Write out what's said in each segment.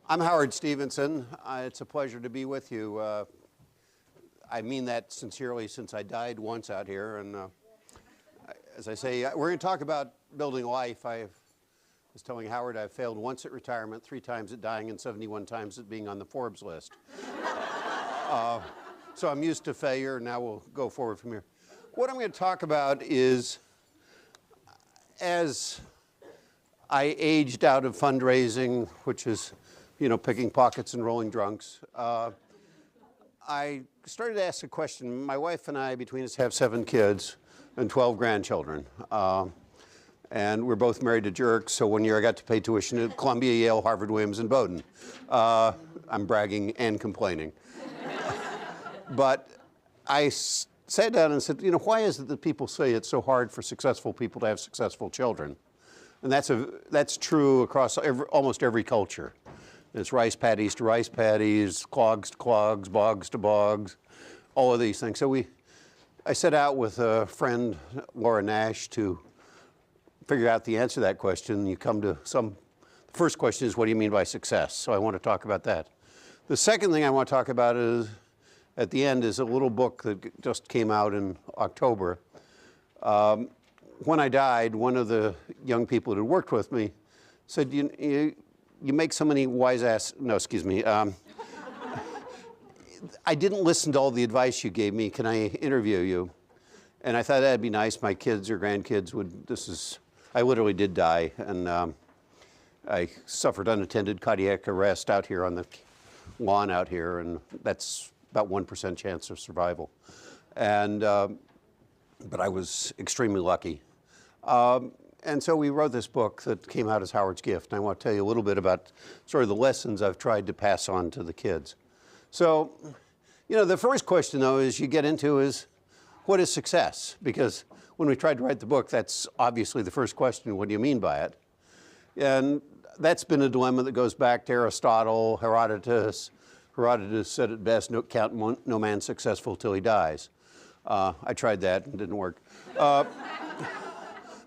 I'm Howard Stevenson. It's a pleasure to be with you. I mean that sincerely, since I died once out here. And as I say, we're going to talk about building life. I was telling Howard I've failed once at retirement, 3 times at dying, and 71 times at being on the Forbes list. So I'm used to failure. Now we'll go forward from here. What I'm going to talk about is, as I aged out of fundraising, which is, picking pockets and rolling drunks, I started to ask a question. My wife and I, between us, have 7 kids and 12 grandchildren. And we're both married to jerks, so one year I got to pay tuition at Columbia, Yale, Harvard, Williams, and Bowdoin. I'm bragging and complaining. But I sat down and said, why is it that people say it's so hard for successful people to have successful children? And that's true across almost every culture. It's rice paddies to rice paddies, clogs to clogs, bogs to bogs, all of these things. So I set out with a friend, Laura Nash, to figure out the answer to that question. You come to the first question is, what do you mean by success? So I want to talk about that. The second thing I want to talk about is, at the end, is a little book that just came out in October. When I died, one of the young people that had worked with me said, you make so many I didn't listen to all the advice you gave me. Can I interview you? And I thought that'd be nice. My kids or grandkids I literally did die, and I suffered unattended cardiac arrest out here on the lawn out here, and that's about 1% chance of survival. And, but I was extremely lucky. And so we wrote this book that came out as Howard's Gift. And I want to tell you a little bit about sort of the lessons I've tried to pass on to the kids. So, the first question, though, you get into is, what is success? Because when we tried to write the book, that's obviously the first question. What do you mean by it? And that's been a dilemma that goes back to Aristotle, Herodotus. Herodotus said it best, no man successful till he dies. I tried that and didn't work.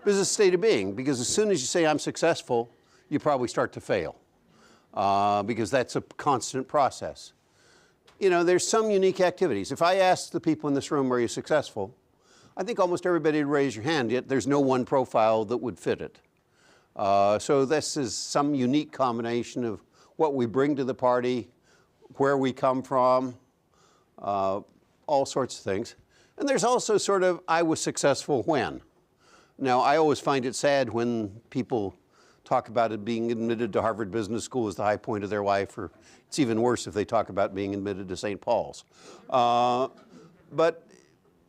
It's a state of being, because as soon as you say I'm successful, you probably start to fail, because that's a constant process. There's some unique activities. If I asked the people in this room, are you successful? I think almost everybody would raise your hand, yet there's no one profile that would fit it. So this is some unique combination of what we bring to the party, where we come from, all sorts of things. And there's also sort of, I was successful when. Now, I always find it sad when people talk about it being admitted to Harvard Business School as the high point of their life, or it's even worse if they talk about being admitted to St. Paul's. But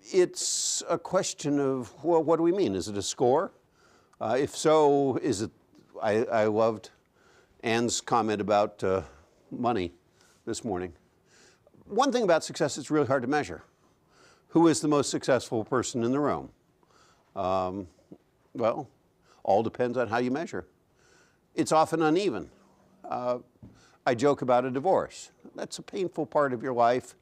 it's a question of, well, what do we mean? Is it a score? If so, is it, I loved Ann's comment about money this morning. One thing about success, it's really hard to measure. Who is the most successful person in the room? Well, all depends on how you measure. It's often uneven. I joke about a divorce. That's a painful part of your life,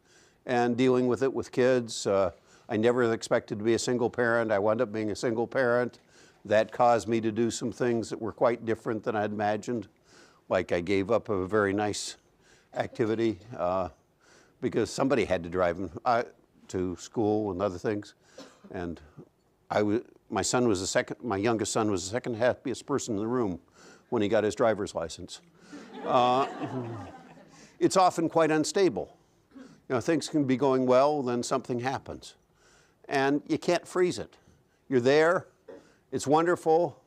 and dealing with it with kids. I never expected to be a single parent. I wound up being a single parent. That caused me to do some things that were quite different than I had imagined. Like I gave up a very nice activity because somebody had to drive him to school and other things. And my youngest son was the second happiest person in the room when he got his driver's license. It's often quite unstable. Things can be going well, then something happens. And you can't freeze it. You're there, it's wonderful,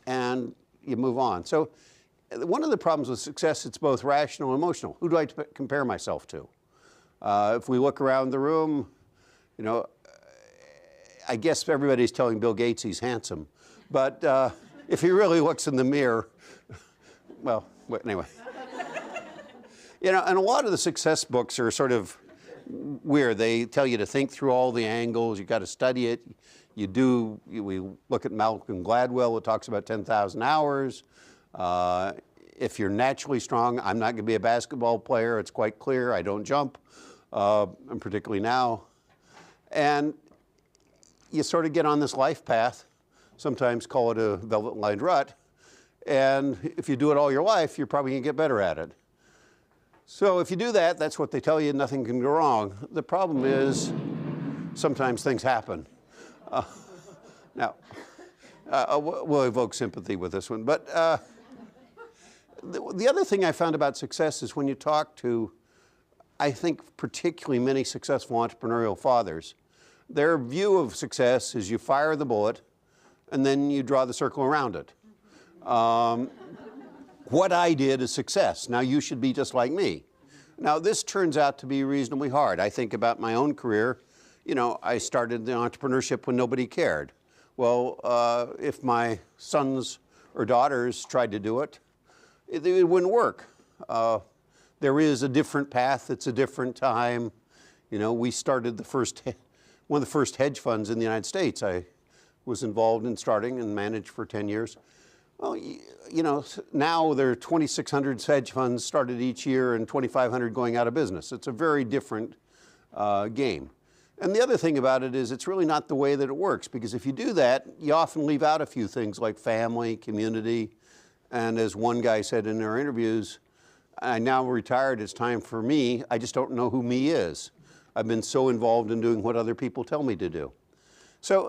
and you move on. So one of the problems with success, it's both rational and emotional. Who do I compare myself to? If we look around the room, I guess everybody's telling Bill Gates he's handsome. But if he really looks in the mirror, well, anyway. And a lot of the success books are sort of weird. They tell you to think through all the angles. You've got to study it. We look at Malcolm Gladwell. It talks about 10,000 hours. If you're naturally strong, I'm not going to be a basketball player. It's quite clear. I don't jump, and particularly now. And you sort of get on this life path, sometimes call it a velvet-lined rut, and if you do it all your life, you're probably going to get better at it. So if you do that, that's what they tell you, nothing can go wrong. The problem is sometimes things happen. Now, we'll evoke sympathy with this one. But the other thing I found about success is when you talk to, I think, particularly many successful entrepreneurial fathers, their view of success is you fire the bullet and then you draw the circle around it. What I did is success. Now you should be just like me. Now this turns out to be reasonably hard. I think about my own career. You know, I started the entrepreneurship when nobody cared. Well, if my sons or daughters tried to do it, it wouldn't work. There is a different path. It's a different time. You know, we started one of the first hedge funds in the United States. I was involved in starting and managed for 10 years. Well, you know, now there are 2,600 hedge funds started each year and 2,500 going out of business. It's a very different game. And the other thing about it is it's really not the way that it works, because if you do that, you often leave out a few things like family, community, and as one guy said in our interviews, I'm now retired, it's time for me, I just don't know who me is. I've been so involved in doing what other people tell me to do. So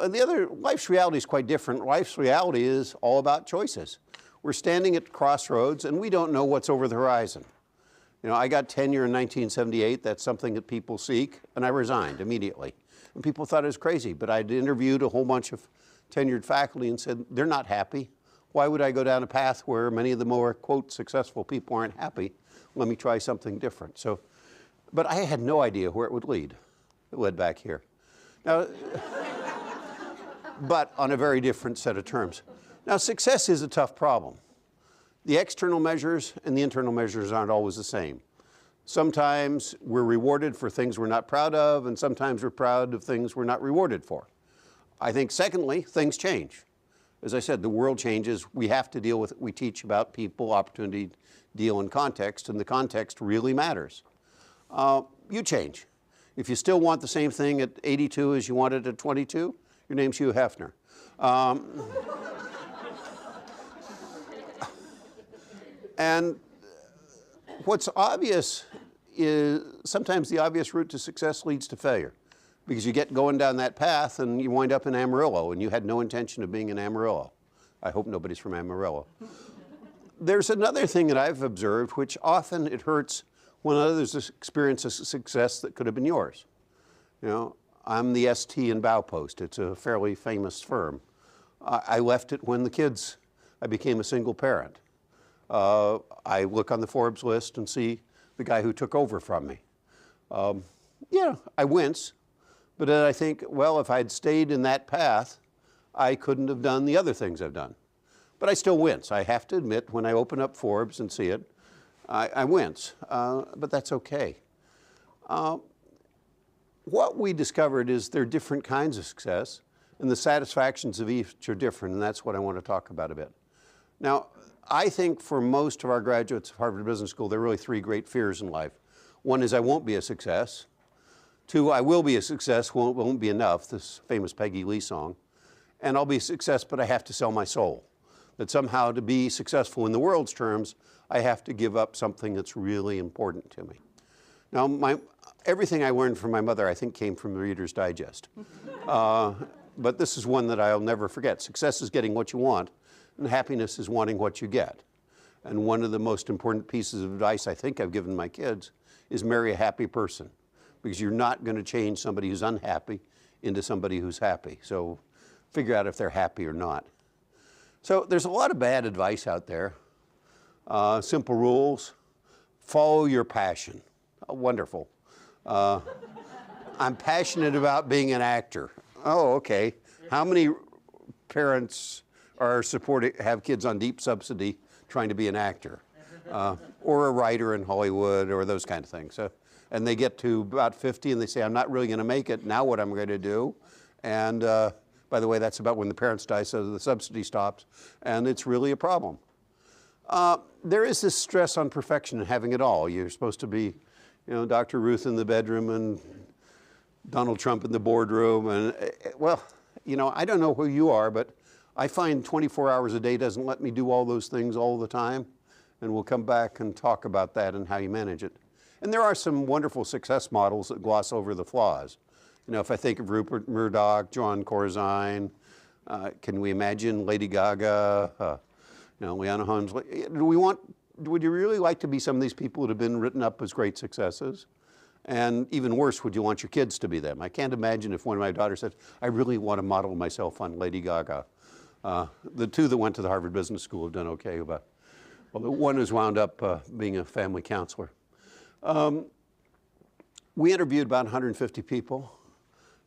life's reality is quite different. Life's reality is all about choices. We're standing at crossroads and we don't know what's over the horizon. You know, I got tenure in 1978, that's something that people seek, and I resigned immediately. And people thought it was crazy, but I'd interviewed a whole bunch of tenured faculty and said, they're not happy. Why would I go down a path where many of the more, quote, successful people aren't happy? Let me try something different. So, but I had no idea where it would lead. It led back here. Now, but on a very different set of terms. Now, success is a tough problem. The external measures and the internal measures aren't always the same. Sometimes we're rewarded for things we're not proud of, and sometimes we're proud of things we're not rewarded for. I think, secondly, things change. As I said, the world changes. We have to deal with it. We teach about people, opportunity, deal, and context, and the context really matters. You change. If you still want the same thing at 82 as you wanted at 22, your name's Hugh Hefner. And what's obvious is sometimes the obvious route to success leads to failure, because you get going down that path and you wind up in Amarillo and you had no intention of being in Amarillo. I hope nobody's from Amarillo. There's another thing that I've observed, which often it hurts when others experience a success that could have been yours. You know, I'm the ST in Baupost. It's a fairly famous firm. I left it when I became a single parent. I look on the Forbes list and see the guy who took over from me. Yeah, I wince, but then I think, well, if I'd stayed in that path, I couldn't have done the other things I've done. But I still wince. I have to admit, when I open up Forbes and see it, I wince, but that's okay. What we discovered is there are different kinds of success, and the satisfactions of each are different, and that's what I want to talk about a bit. Now, I think for most of our graduates of Harvard Business School, there are really three great fears in life. One is I won't be a success. Two, I will be a success, won't be enough, this famous Peggy Lee song. And I'll be a success, but I have to sell my soul. That somehow to be successful in the world's terms, I have to give up something that's really important to me. Now, everything I learned from my mother, I think, came from the Reader's Digest. But this is one that I'll never forget. Success is getting what you want, and happiness is wanting what you get. And one of the most important pieces of advice I think I've given my kids is marry a happy person, because you're not going to change somebody who's unhappy into somebody who's happy. So figure out if they're happy or not. So there's a lot of bad advice out there. Simple rules. Follow your passion. Oh, wonderful. I'm passionate about being an actor. Oh, okay. How many parents have kids on deep subsidy trying to be an actor, or a writer in Hollywood, or those kind of things? So, and they get to about 50 and they say, I'm not really going to make it, now what I'm going to do? And by the way, that's about when the parents die, so the subsidy stops, and it's really a problem. There is this stress on perfection and having it all. You're supposed to be, you know, Dr. Ruth in the bedroom and Donald Trump in the boardroom, and well, you know, I don't know who you are, but I find 24 hours a day doesn't let me do all those things all the time, and we'll come back and talk about that and how you manage it. And there are some wonderful success models that gloss over the flaws. You know, if I think of Rupert Murdoch, John Corzine, can we imagine Lady Gaga, Liana Holmes? Would you really like to be some of these people that have been written up as great successes? And even worse, would you want your kids to be them? I can't imagine if one of my daughters said, I really want to model myself on Lady Gaga. The two that went to the Harvard Business School have done okay, but well, the one has wound up being a family counselor. We interviewed about 150 people.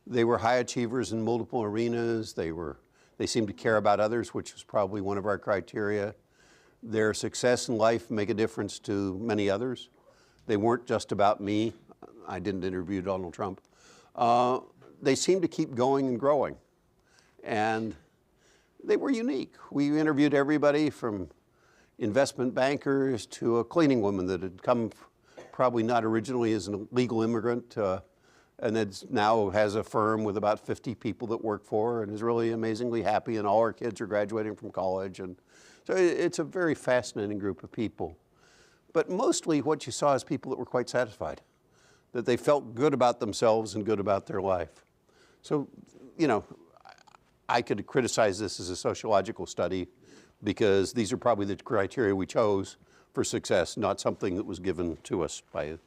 They were high achievers in multiple arenas. They seemed to care about others, which was probably one of our criteria. Their success in life make a difference to many others. They weren't just about me. I didn't interview Donald Trump. They seemed to keep going and growing. And they were unique. We interviewed everybody from investment bankers to a cleaning woman that had come probably not originally as a legal immigrant, and now has a firm with about 50 people that work for her and is really amazingly happy, and all her kids are graduating from college. And so it's a very fascinating group of people. But mostly what you saw is people that were quite satisfied, that they felt good about themselves and good about their life. So, you know, I could criticize this as a sociological study because these are probably the criteria we chose for success, not something that was given to us by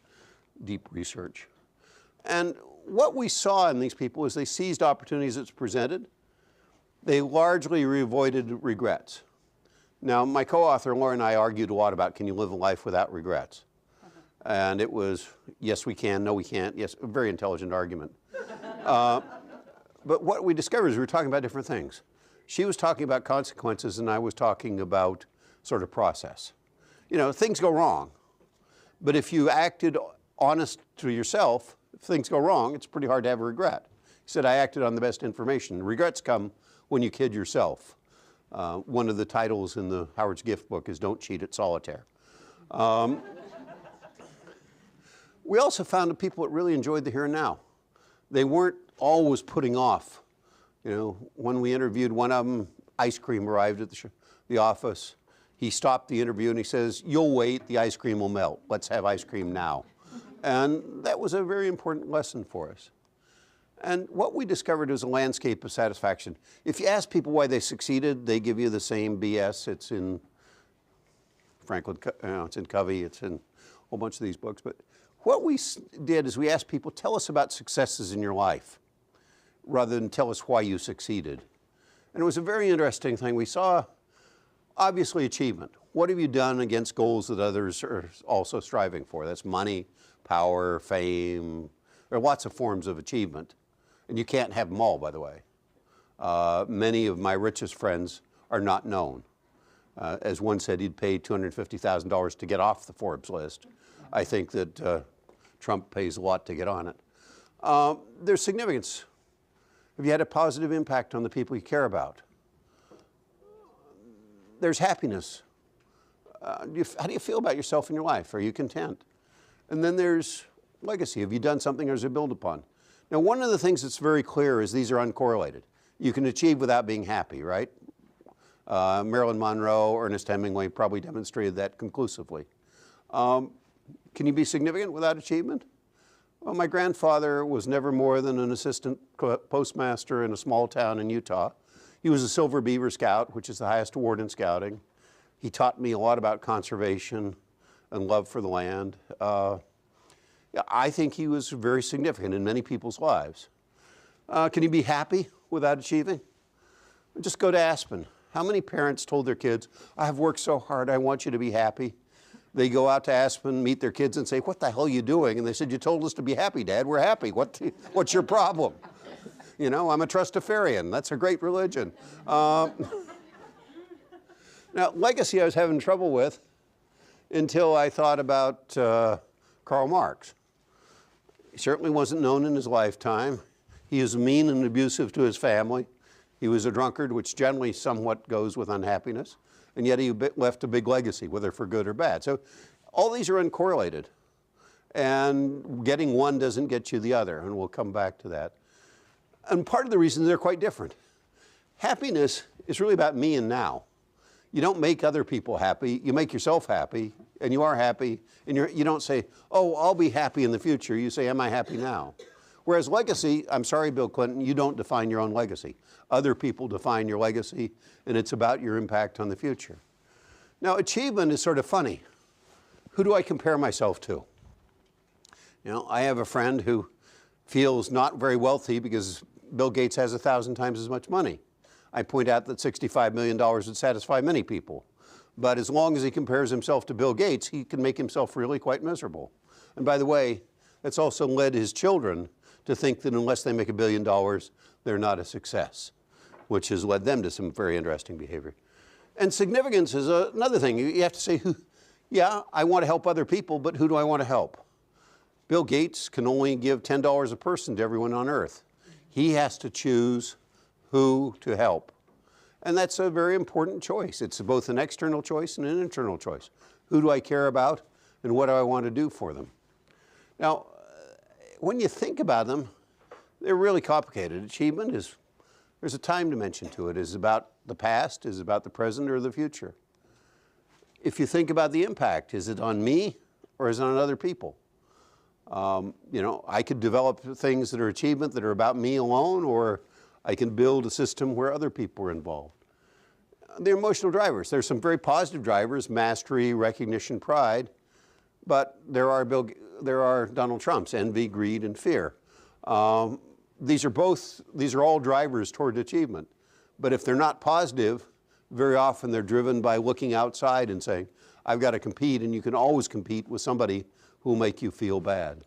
deep research. And what we saw in these people is they seized opportunities that's presented. They largely avoided regrets. Now, my co-author Laura and I argued a lot about, can you live a life without regrets? And it was, yes, we can, no, we can't. Yes, a very intelligent argument. But what we discovered is we were talking about different things. She was talking about consequences, and I was talking about sort of process. You know, things go wrong. But if you acted honest to yourself, if things go wrong, it's pretty hard to have a regret. He said, I acted on the best information. Regrets come when you kid yourself. One of the titles in the Howard's Gift book is Don't Cheat at Solitaire. We also found that people that really enjoyed the here and now. They weren't always putting off. You know, when we interviewed one of them, ice cream arrived at the office. He stopped the interview and he says, you'll wait, the ice cream will melt. Let's have ice cream now. And that was a very important lesson for us. And what we discovered was a landscape of satisfaction. If you ask people why they succeeded, they give you the same BS. It's in Franklin, it's in Covey, it's in a whole bunch of these books. But what we did is we asked people, tell us about successes in your life, rather than tell us why you succeeded. And it was a very interesting thing. We saw, obviously, achievement. What have you done against goals that others are also striving for? That's money, power, fame. There are lots of forms of achievement. And you can't have them all, by the way. Many of my richest friends are not known. As one said, he'd pay $250,000 to get off the Forbes list. I think that Trump pays a lot to get on it. There's significance. Have you had a positive impact on the people you care about? There's happiness. How do you feel about yourself in your life? Are you content? And then there's legacy. Have you done something or is it built upon? Now, one of the things that's very clear is these are uncorrelated. You can achieve without being happy, right? Marilyn Monroe, Ernest Hemingway probably demonstrated that conclusively. Can you be significant without achievement? Well, my grandfather was never more than an assistant postmaster in a small town in Utah. He was a Silver Beaver Scout, which is the highest award in scouting. He taught me a lot about conservation and love for the land. I think he was very significant in many people's lives. Can you be happy without achieving? Just go to Aspen. How many parents told their kids, I have worked so hard, I want you to be happy? They go out to Aspen, meet their kids and say, what the hell are you doing? And they said, you told us to be happy, Dad, we're happy. What's your problem? You know, I'm a Trustafarian. That's a great religion. Now, legacy I was having trouble with until I thought about Karl Marx. He certainly wasn't known in his lifetime. He is mean and abusive to his family. He was a drunkard, which generally somewhat goes with unhappiness. And yet he left a big legacy, whether for good or bad. So all these are uncorrelated. And getting one doesn't get you the other, and we'll come back to that. And part of the reason they're quite different. Happiness is really about me and now. You don't make other people happy, you make yourself happy, and you are happy, and you don't say, oh, I'll be happy in the future. You say, am I happy now? Whereas legacy, I'm sorry, Bill Clinton, you don't define your own legacy. Other people define your legacy, and it's about your impact on the future. Now, achievement is sort of funny. Who do I compare myself to? You know, I have a friend who feels not very wealthy because Bill Gates has 1,000 times as much money. I point out that $65 million would satisfy many people. But as long as he compares himself to Bill Gates, he can make himself really quite miserable. And by the way, that's also led his children to think that unless they make $1 billion, they're not a success, which has led them to some very interesting behavior. And significance is another thing. You have to say, yeah, I want to help other people, but who do I want to help? Bill Gates can only give $10 a person to everyone on earth. He has to choose who to help. And that's a very important choice. It's both an external choice and an internal choice. Who do I care about, and what do I want to do for them? Now, when you think about them, they're really complicated. Achievement is, there's a time dimension to it. Is it about the past? Is it about the present or the future? If you think about the impact, is it on me or is it on other people? You know, I could develop things that are achievement that are about me alone, or I can build a system where other people are involved. They're emotional drivers. There's some very positive drivers, mastery, recognition, pride, but there are Donald Trumps, envy, greed, and fear. These are all drivers toward achievement. But if they're not positive, very often they're driven by looking outside and saying, I've got to compete, and you can always compete with somebody who will make you feel bad.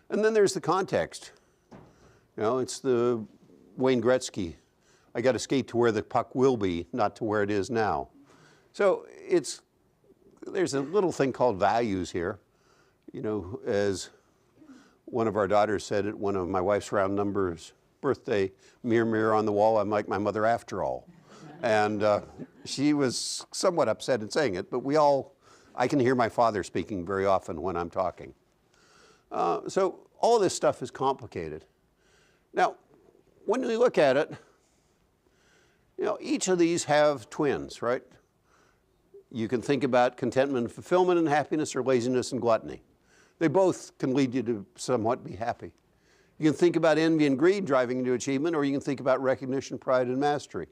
And then there's the context. You know, it's the Wayne Gretzky, I got to skate to where the puck will be, not to where it is now. So there's a little thing called values here. You know, as one of our daughters said at one of my wife's round numbers birthday, mirror, mirror on the wall, I'm like my mother after all. And she was somewhat upset in saying it, but I can hear my father speaking very often when I'm talking. So all this stuff is complicated. Now, when we look at it, you know, each of these have twins, right? You can think about contentment and fulfillment and happiness, or laziness and gluttony. They both can lead you to somewhat be happy. You can think about envy and greed driving you to achievement, or you can think about recognition, pride, and mastery.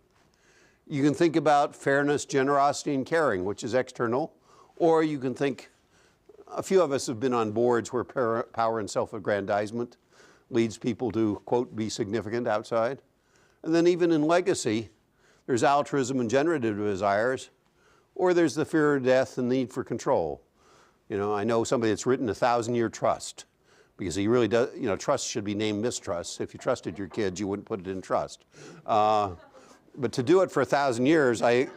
You can think about fairness, generosity, and caring, which is external, or you can think, a few of us have been on boards where power and self-aggrandizement leads people to, quote, be significant outside. And then even in legacy, there's altruism and generative desires, or there's the fear of death and need for control. You know, I know somebody that's written 1,000-year trust, because he really does, you know, trust should be named mistrust. If you trusted your kids, you wouldn't put it in trust. But to do it for 1,000 years, I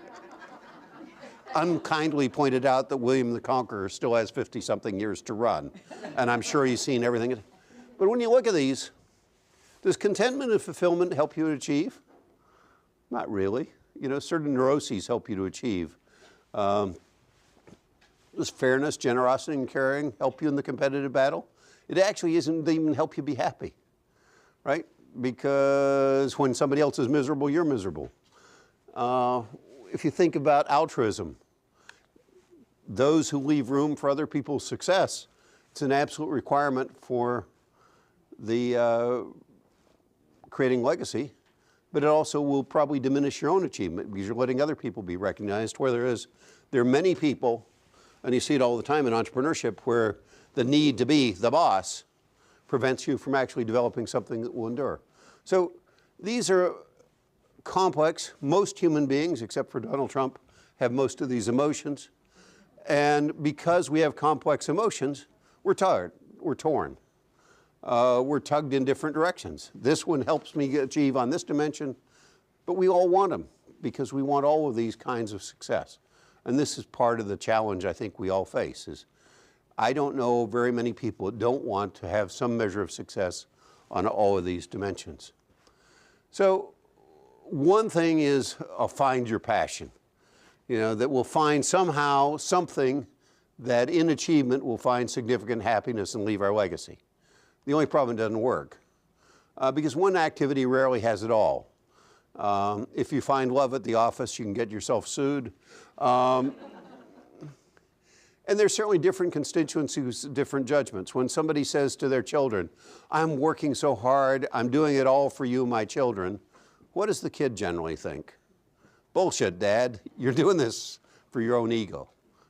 unkindly pointed out that William the Conqueror still has 50-something years to run. And I'm sure he's seen everything. But when you look at these, does contentment and fulfillment help you to achieve? Not really. You know, certain neuroses help you to achieve. Does fairness, generosity, and caring help you in the competitive battle? It actually isn't even help you be happy, right? Because when somebody else is miserable, you're miserable. If you think about altruism, those who leave room for other people's success, it's an absolute requirement for the creating legacy, but it also will probably diminish your own achievement because you're letting other people be recognized, where there are many people, and you see it all the time in entrepreneurship, where the need to be the boss prevents you from actually developing something that will endure. So these are complex. Most human beings, except for Donald Trump, have most of these emotions. And because we have complex emotions, we're tired, we're torn. We're tugged in different directions. This one helps me achieve on this dimension, but we all want them because we want all of these kinds of success. And this is part of the challenge I think we all face is I don't know very many people that don't want to have some measure of success on all of these dimensions. So one thing is find your passion, you know, that will find somehow something that in achievement will find significant happiness and leave our legacy. The only problem, it doesn't work because one activity rarely has it all. If you find love at the office, you can get yourself sued. And there's certainly different constituencies, different judgments. When somebody says to their children, I'm working so hard, I'm doing it all for you, my children, what does the kid generally think? Bullshit, Dad. You're doing this for your own ego.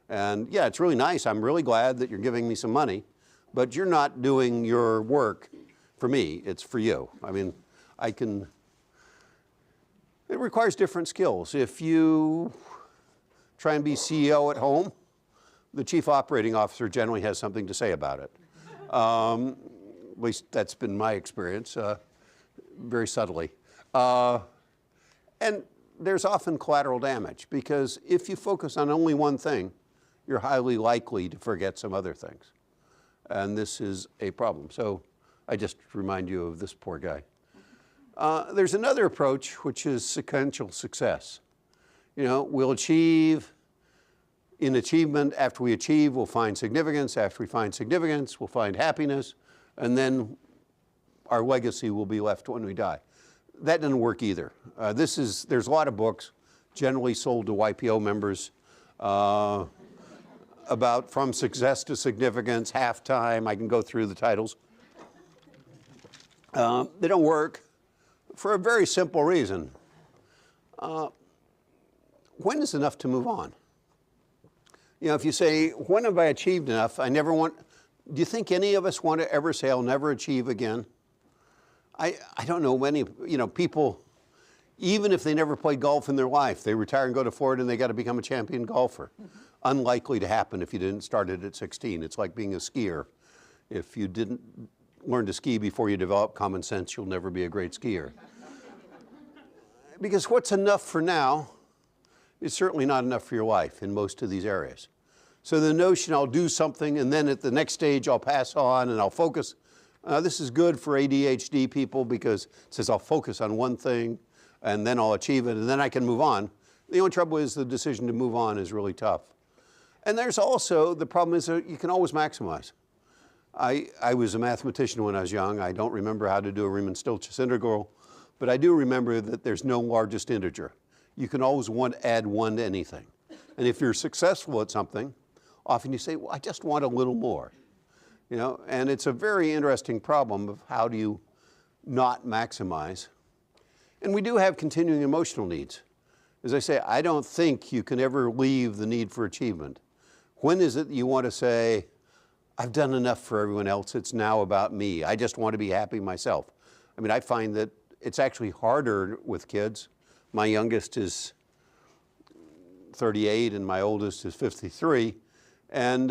And yeah, it's really nice. I'm really glad that you're giving me some money, but you're not doing your work for me. It's for you. I mean, it requires different skills. If you try and be CEO at home, the chief operating officer generally has something to say about it. At least that's been my experience, very subtly. And there's often collateral damage, because if you focus on only one thing, you're highly likely to forget some other things. And this is a problem. So I just remind you of this poor guy. There's another approach, which is sequential success. You know, we'll achieve. In achievement, after we achieve, we'll find significance. After we find significance, we'll find happiness. And then our legacy will be left when we die. That doesn't work either. There's a lot of books, generally sold to YPO members, about from success to significance, halftime. I can go through the titles. They don't work for a very simple reason. When is enough to move on? You know, if you say, when have I achieved enough? I never want, do you think any of us want to ever say, I'll never achieve again? I don't know many, you know, people, even if they never played golf in their life, they retire and go to Florida and they got to become a champion golfer. Unlikely to happen if you didn't start it at 16. It's like being a skier. If you didn't learn to ski before you develop common sense, you'll never be a great skier. Because what's enough for now is certainly not enough for your life in most of these areas. So the notion I'll do something and then at the next stage I'll pass on and I'll focus. This is good for ADHD people because it says I'll focus on one thing and then I'll achieve it and then I can move on. The only trouble is the decision to move on is really tough. And there's also, the problem is that you can always maximize. I was a mathematician when I was young. I don't remember how to do a Riemann-Stieltjes integral, but I do remember that there's no largest integer. You can always add one to anything. And if you're successful at something, often you say, well, I just want a little more. You know, and it's a very interesting problem of how do you not maximize. And we do have continuing emotional needs. As I say, I don't think you can ever leave the need for achievement. When is it that you want to say, I've done enough for everyone else, it's now about me. I just want to be happy myself. I mean, I find that it's actually harder with kids. My youngest is 38 and my oldest is 53. And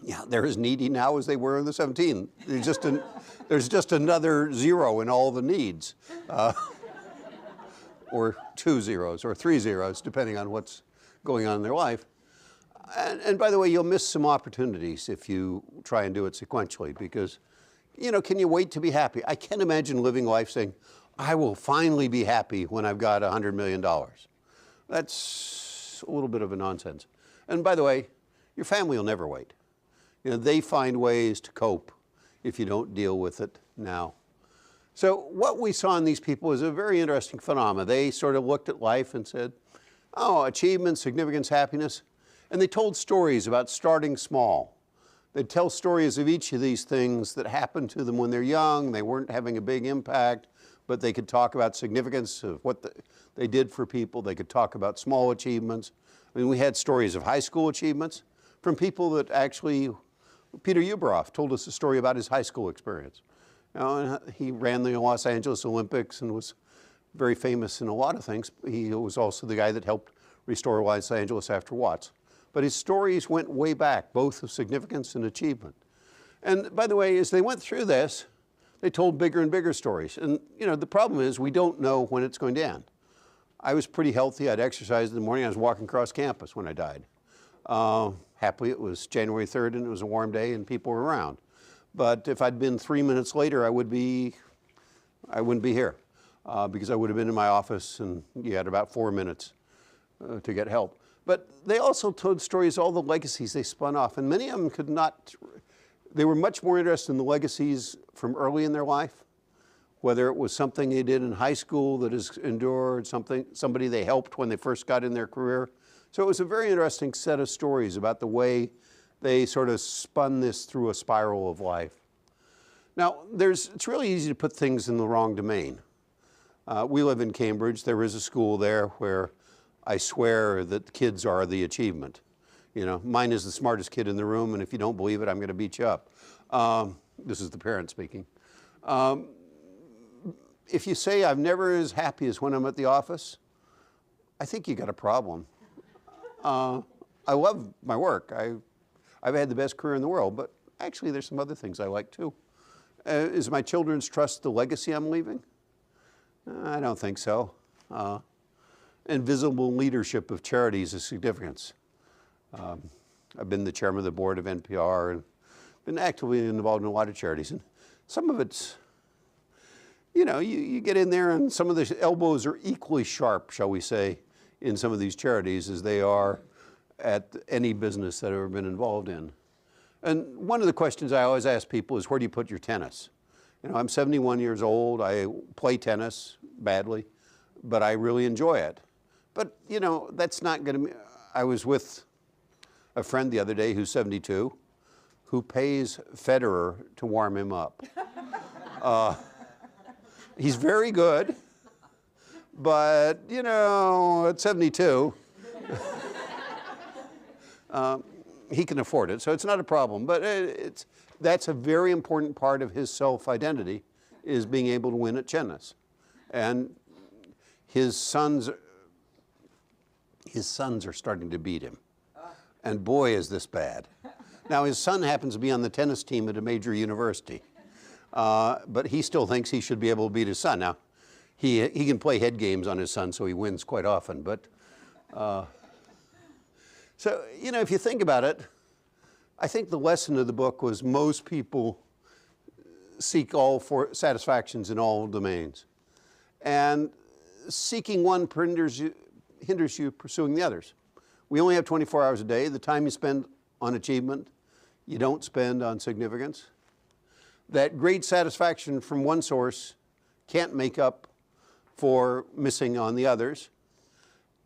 yeah, they're as needy now as they were in the 17. There's just another zero in all the needs. Or 2 zeros or 3 zeros, depending on what's going on in their life. And by the way, you'll miss some opportunities if you try and do it sequentially because, you know, can you wait to be happy? I can't imagine living life saying, I will finally be happy when I've got $100 million. That's a little bit of a nonsense. And by the way, your family will never wait. You know, they find ways to cope if you don't deal with it now. So what we saw in these people is a very interesting phenomenon. They sort of looked at life and said, oh, achievement, significance, happiness. And they told stories about starting small. They'd tell stories of each of these things that happened to them when they're young. They weren't having a big impact, but they could talk about significance of what they did for people. They could talk about small achievements. I mean, we had stories of high school achievements from people that actually, Peter Ueberroth told us a story about his high school experience. You know, he ran the Los Angeles Olympics and was very famous in a lot of things. He was also the guy that helped restore Los Angeles after Watts. But his stories went way back, both of significance and achievement. And by the way, as they went through this, they told bigger and bigger stories. And you know, the problem is we don't know when it's going to end. I was pretty healthy. I'd exercised in the morning. I was walking across campus when I died. Happily, it was January 3rd and it was a warm day and people were around. But if I'd been 3 minutes later, I wouldn't be here because I would have been in my office and you had about 4 minutes to get help. But they also told stories, all the legacies they spun off, and many of them could not, they were much more interested in the legacies from early in their life whether it was something they did in high school that has endured, somebody they helped when they first got in their career. So it was a very interesting set of stories about the way they sort of spun this through a spiral of life. Now, it's really easy to put things in the wrong domain. We live in Cambridge. There is a school there where I swear that the kids are the achievement. You know, mine is the smartest kid in the room, and if you don't believe it, I'm going to beat you up. This is the parent speaking. If you say I'm never as happy as when I'm at the office, I think you got a problem. I love my work. I've had the best career in the world, but actually there's some other things I like too. Is my children's trust the legacy I'm leaving? I don't think so. Invisible leadership of charities of significance. I've been the chairman of the board of NPR and been actively involved in a lot of charities. And some of it's, you know, you get in there and some of the elbows are equally sharp, shall we say, in some of these charities as they are at any business that I've ever been involved in. And one of the questions I always ask people is, where do you put your tennis? You know, I'm 71 years old. I play tennis badly, but I really enjoy it. But, you know, that's not going to be... I was with a friend the other day who's 72, who pays Federer to warm him up. He's very good, but, you know, at 72, he can afford it, so it's not a problem. But that's a very important part of his self-identity, is being able to win at tennis. And his sons are starting to beat him. And boy, is this bad. Now, his son happens to be on the tennis team at a major university. But he still thinks he should be able to beat his son. Now, he can play head games on his son, so he wins quite often. But so, you know, if you think about it, I think the lesson of the book was most people seek all for satisfactions in all domains. And seeking one hinders you pursuing the others. We only have 24 hours a day. The time you spend on achievement, you don't spend on significance. That great satisfaction from one source can't make up for missing on the others.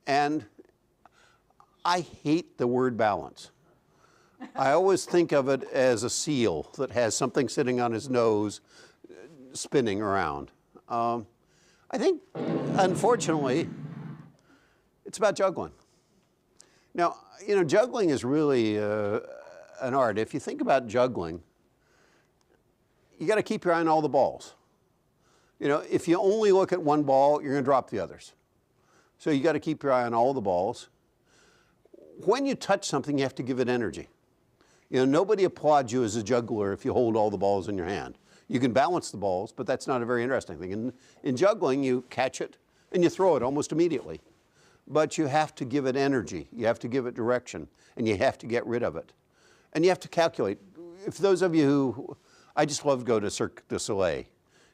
And I hate the word balance. I always think of it as a seal that has something sitting on his nose spinning around. I think, unfortunately, it's about juggling. Now, you know, juggling is really an art. If you think about juggling, you got to keep your eye on all the balls. You know, if you only look at one ball, you're going to drop the others. So you got to keep your eye on all the balls. When you touch something, you have to give it energy. You know, nobody applauds you as a juggler if you hold all the balls in your hand. You can balance the balls, but that's not a very interesting thing. In juggling, you catch it and you throw it almost immediately. But you have to give it energy. You have to give it direction, and you have to get rid of it. And you have to calculate. If those of you who, I just love to go to Cirque du Soleil.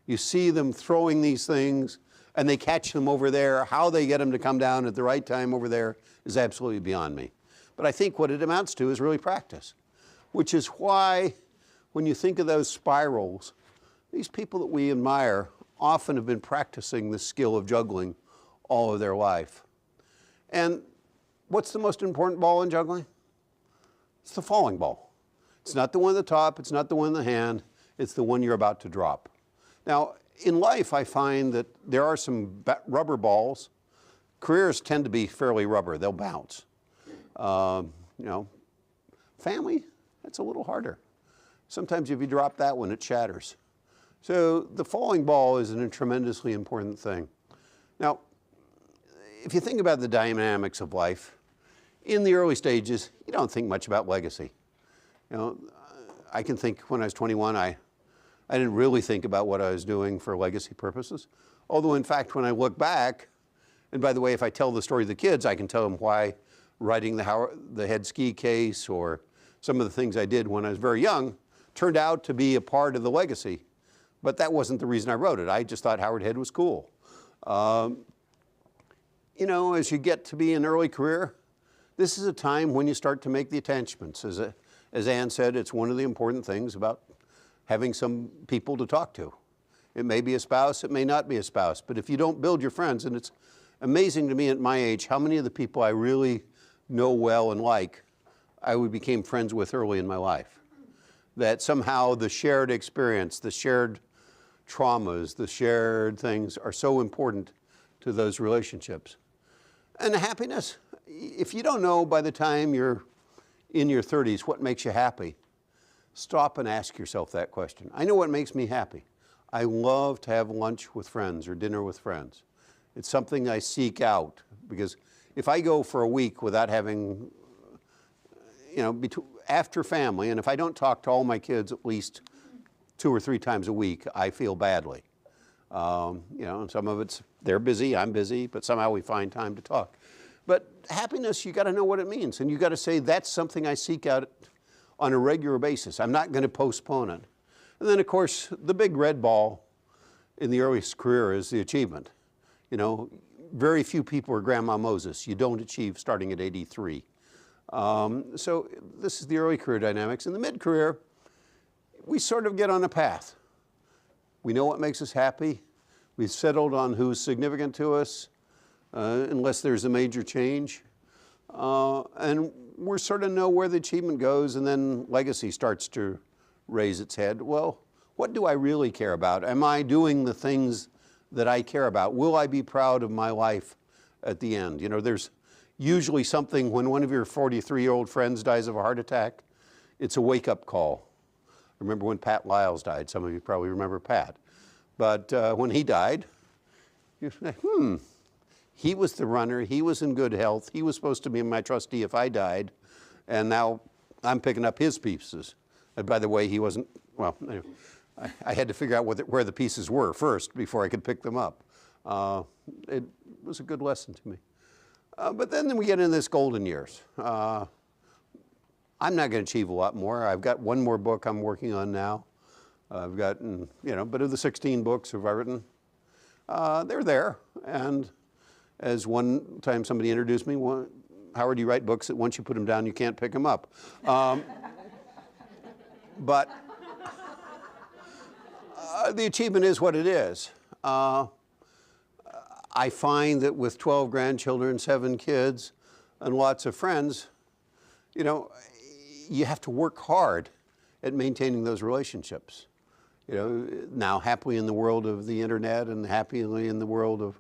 You see them throwing these things, and they catch them over there. How they get them to come down at the right time over there is absolutely beyond me. But I think what it amounts to is really practice, which is why when you think of those spirals, these people that we admire often have been practicing the skill of juggling all of their life. And what's the most important ball in juggling? It's the falling ball. It's not the one at the top, it's not the one in the hand, it's the one you're about to drop. Now, in life, I find that there are some rubber balls. Careers tend to be fairly rubber, they'll bounce. You know, family, that's a little harder. Sometimes if you drop that one, it shatters. So the falling ball is a tremendously important thing. Now, if you think about the dynamics of life, in the early stages, you don't think much about legacy. You know, I can think when I was 21, I didn't really think about what I was doing for legacy purposes. Although, in fact, when I look back, and by the way, if I tell the story to the kids, I can tell them why writing the head ski case or some of the things I did when I was very young turned out to be a part of the legacy. But that wasn't the reason I wrote it. I just thought Howard Head was cool. You know, as you get to be an early career, this is a time when you start to make the attachments. As Ann said, it's one of the important things about having some people to talk to. It may be a spouse, it may not be a spouse. But if you don't build your friends, and it's amazing to me at my age how many of the people I really know well and like, I became friends with early in my life. That somehow the shared experience, the shared traumas, the shared things are so important to those relationships. And the happiness, if you don't know by the time you're in your 30s what makes you happy, stop and ask yourself that question. I know what makes me happy. I love to have lunch with friends or dinner with friends. It's something I seek out, because if I go for a week without having, after family, and if I don't talk to all my kids at least 2 or 3 times a week, I feel badly. And some of it's, they're busy, I'm busy, but somehow we find time to talk. But happiness, you got to know what it means, and you got to say, that's something I seek out on a regular basis. I'm not going to postpone it. And then, of course, the big red ball in the earliest career is the achievement. Very few people are Grandma Moses. You don't achieve starting at 83. So this is the early career dynamics. In the mid-career, we sort of get on a path. We know what makes us happy. We've settled on who's significant to us, unless there's a major change. And we sort of know where the achievement goes, and then legacy starts to raise its head. Well, what do I really care about? Am I doing the things that I care about? Will I be proud of my life at the end? There's usually something when one of your 43-year-old friends dies of a heart attack, it's a wake-up call. Remember when Pat Lyles died? Some of you probably remember Pat. But when he died, you say, he was the runner, he was in good health, he was supposed to be my trustee if I died, and now I'm picking up his pieces. And by the way, he wasn't, well, anyway, I had to figure out where the pieces were first before I could pick them up. It was a good lesson to me. But then we get into this golden years. I'm not going to achieve a lot more. I've got one more book I'm working on now. I've gotten, but of the 16 books have I written, they're there. And as one time somebody introduced me, Howard, you write books that once you put them down, you can't pick them up. But the achievement is what it is. I find that with 12 grandchildren, 7 kids, and lots of friends, you have to work hard at maintaining those relationships. Now happily in the world of the internet and happily in the world of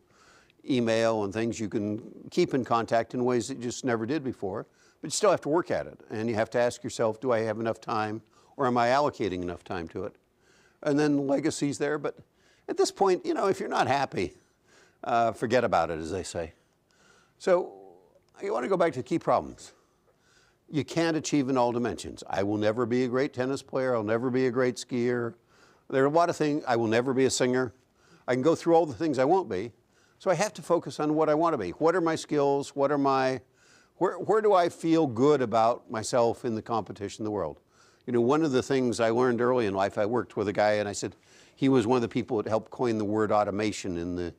email and things, you can keep in contact in ways that you just never did before, but you still have to work at it. And you have to ask yourself, do I have enough time, or am I allocating enough time to it? And then legacy's there, but at this point, if you're not happy, forget about it, as they say. So I want to go back to key problems. You can't achieve in all dimensions. I will never be a great tennis player. I'll never be a great skier. There are a lot of things. I will never be a singer. I can go through all the things I won't be. So I have to focus on what I want to be. What are my skills? Where do I feel good about myself in the competition in the world? One of the things I learned early in life, I worked with a guy and I said, he was one of the people that helped coin the word automation in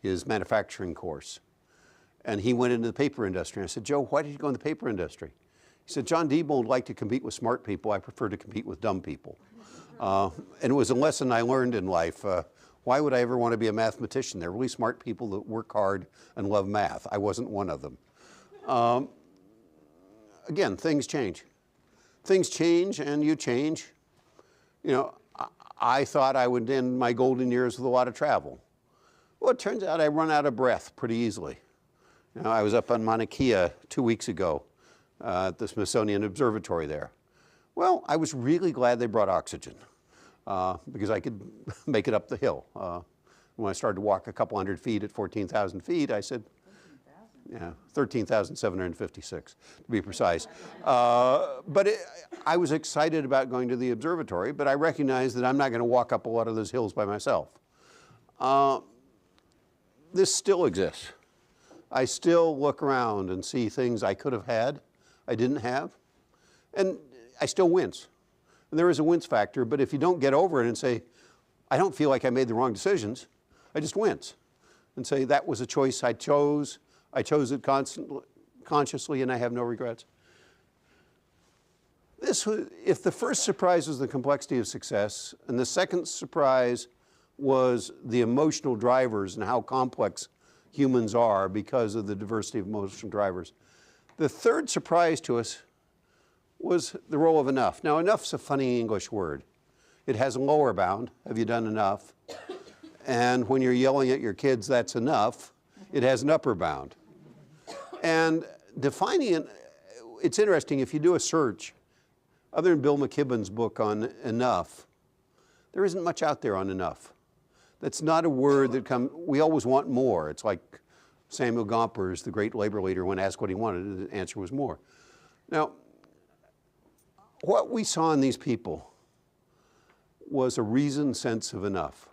his manufacturing course. And he went into the paper industry. And I said, Joe, why did you go in the paper industry? He said, John Diebold liked to compete with smart people. I prefer to compete with dumb people. And it was a lesson I learned in life. Why would I ever want to be a mathematician? They're really smart people that work hard and love math. I wasn't one of them. Again, things change. Things change and you change. I thought I would end my golden years with a lot of travel. Well, it turns out I run out of breath pretty easily. I was up on Mauna Kea 2 weeks ago at the Smithsonian Observatory there. Well, I was really glad they brought oxygen because I could make it up the hill. When I started to walk a couple hundred feet at 14,000 feet, I said, 13,756 to be precise. But I was excited about going to the observatory, but I recognized that I'm not going to walk up a lot of those hills by myself. This still exists. I still look around and see things I could have had, I didn't have, and I still wince. And there is a wince factor, but if you don't get over it and say, I don't feel like I made the wrong decisions, I just wince and say, that was a choice I chose it consciously, and I have no regrets. If the first surprise was the complexity of success, and the second surprise was the emotional drivers and how complex humans are because of the diversity of emotional drivers. The third surprise to us was the role of enough. Now, enough's a funny English word. It has a lower bound. Have you done enough? And when you're yelling at your kids, that's enough. It has an upper bound. And defining it, it's interesting, if you do a search, other than Bill McKibben's book on enough, there isn't much out there on enough. That's not a word that we always want more. It's like Samuel Gompers, the great labor leader, when asked what he wanted, the answer was more. Now, what we saw in these people was a reasoned sense of enough.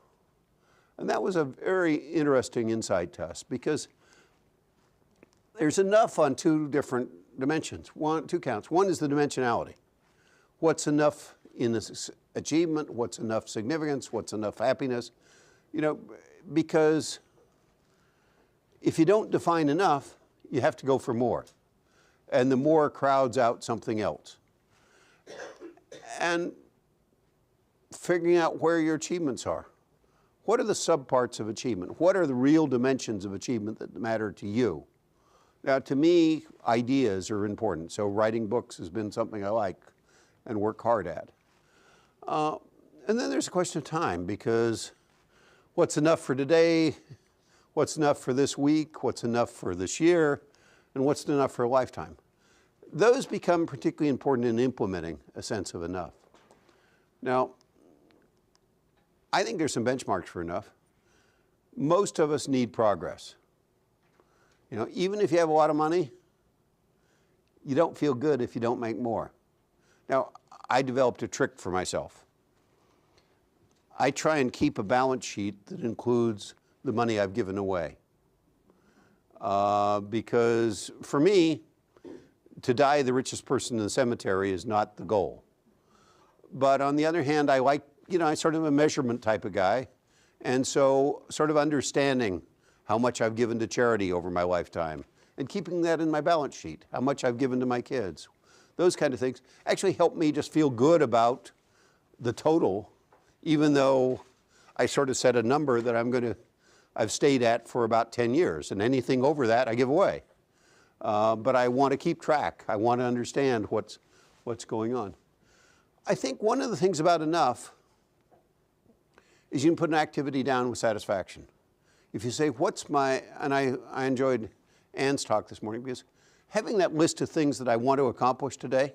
And that was a very interesting insight to us, because there's enough on two different dimensions, two counts. One is the dimensionality. What's enough in this achievement? What's enough significance? What's enough happiness? You know, because if you don't define enough, you have to go for more. And the more crowds out something else. And figuring out where your achievements are. What are the subparts of achievement? What are the real dimensions of achievement that matter to you? Now, to me, ideas are important. So writing books has been something I like and work hard at. And then there's a question of time, because what's enough for today, what's enough for this week, what's enough for this year, and what's enough for a lifetime. Those become particularly important in implementing a sense of enough. Now, I think there's some benchmarks for enough. Most of us need progress. You know, even if you have a lot of money, you don't feel good if you don't make more. Now, I developed a trick for myself. I try and keep a balance sheet that includes the money I've given away. Because for me, to die the richest person in the cemetery is not the goal. But on the other hand, I like, you know, I'm sort of a measurement type of guy. And so sort of understanding how much I've given to charity over my lifetime and keeping that in my balance sheet, how much I've given to my kids. Those kind of things actually help me just feel good about the total, even though I sort of set a number that I've stayed at for about 10 years, and anything over that I give away. But I want to keep track. I want to understand what's going on. I think one of the things about enough is you can put an activity down with satisfaction. If you say, and I enjoyed Ann's talk this morning, because having that list of things that I want to accomplish today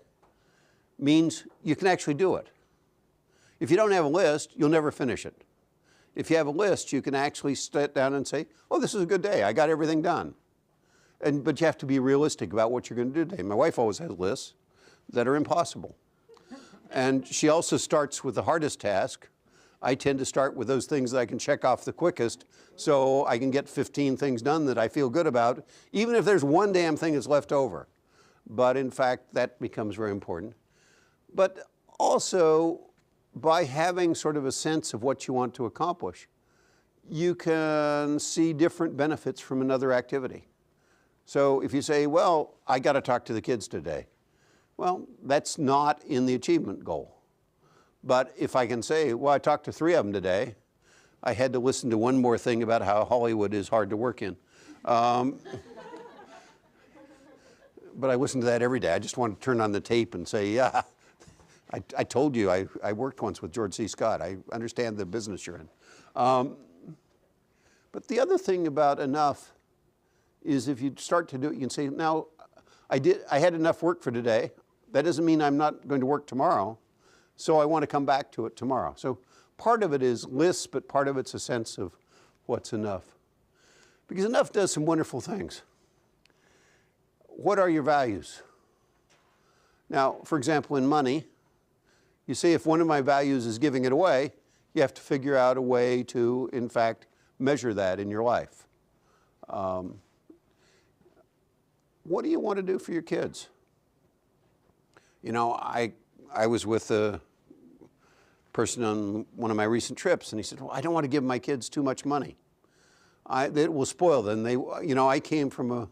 means you can actually do it. If you don't have a list, you'll never finish it. If you have a list, you can actually sit down and say, oh, this is a good day. I got everything done. But you have to be realistic about what you're going to do today. My wife always has lists that are impossible. And she also starts with the hardest task. I tend to start with those things that I can check off the quickest, so I can get 15 things done that I feel good about, even if there's one damn thing that's left over. But in fact, that becomes very important. But also, by having sort of a sense of what you want to accomplish, you can see different benefits from another activity. So if you say, well, I got to talk to the kids today. Well, that's not in the achievement goal. But if I can say, well, I talked to 3 of them today, I had to listen to one more thing about how Hollywood is hard to work in. But I listen to that every day. I just want to turn on the tape and say, yeah, I told you I worked once with George C. Scott. I understand the business you're in. But the other thing about enough is if you start to do it, you can say, now, I had enough work for today. That doesn't mean I'm not going to work tomorrow. So I want to come back to it tomorrow. So part of it is lists, but part of it's a sense of what's enough. Because enough does some wonderful things. What are your values? Now, for example, in money, you say if one of my values is giving it away, you have to figure out a way to, in fact, measure that in your life. What do you want to do for your kids? You know, I was with a person on one of my recent trips, and he said, well, I don't want to give my kids too much money. It will spoil them. I came from a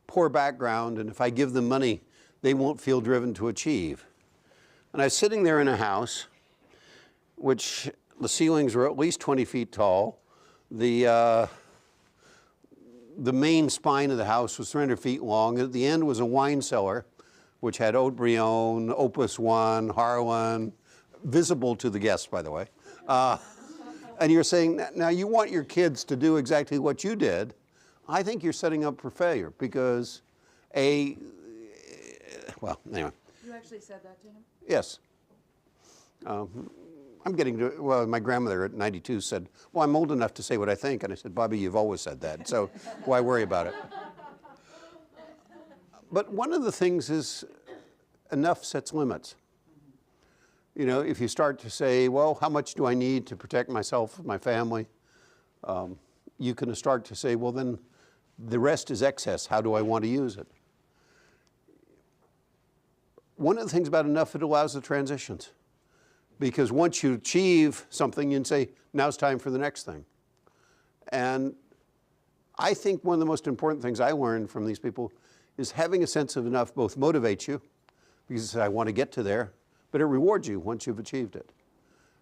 poor background, and if I give them money, they won't feel driven to achieve. And I was sitting there in a house, which The ceilings were at least 20 feet tall. The main spine of the house was 300 feet long. At the end was a wine cellar, which had Haut-Brion, Opus One, Harlan, visible to the guests, by the way. And you're saying, now you want your kids to do exactly what you did. I think you're setting up for failure because well, anyway. You actually said that to him? Yes. I'm getting to, well, my grandmother at 92 said, well, I'm old enough to say what I think. And I said, Bobby, you've always said that, so why worry about it? But one of the things is enough sets limits. You know, if you start to say, well, how much do I need to protect myself, my family? You can start to say, well, then the rest is excess. How do I want to use it? One of the things about enough, it allows the transitions. Because once you achieve something, you can say, now it's time for the next thing. And I think one of the most important things I learned from these people is having a sense of enough both motivates you, because I want to get to there, but it rewards you once you've achieved it.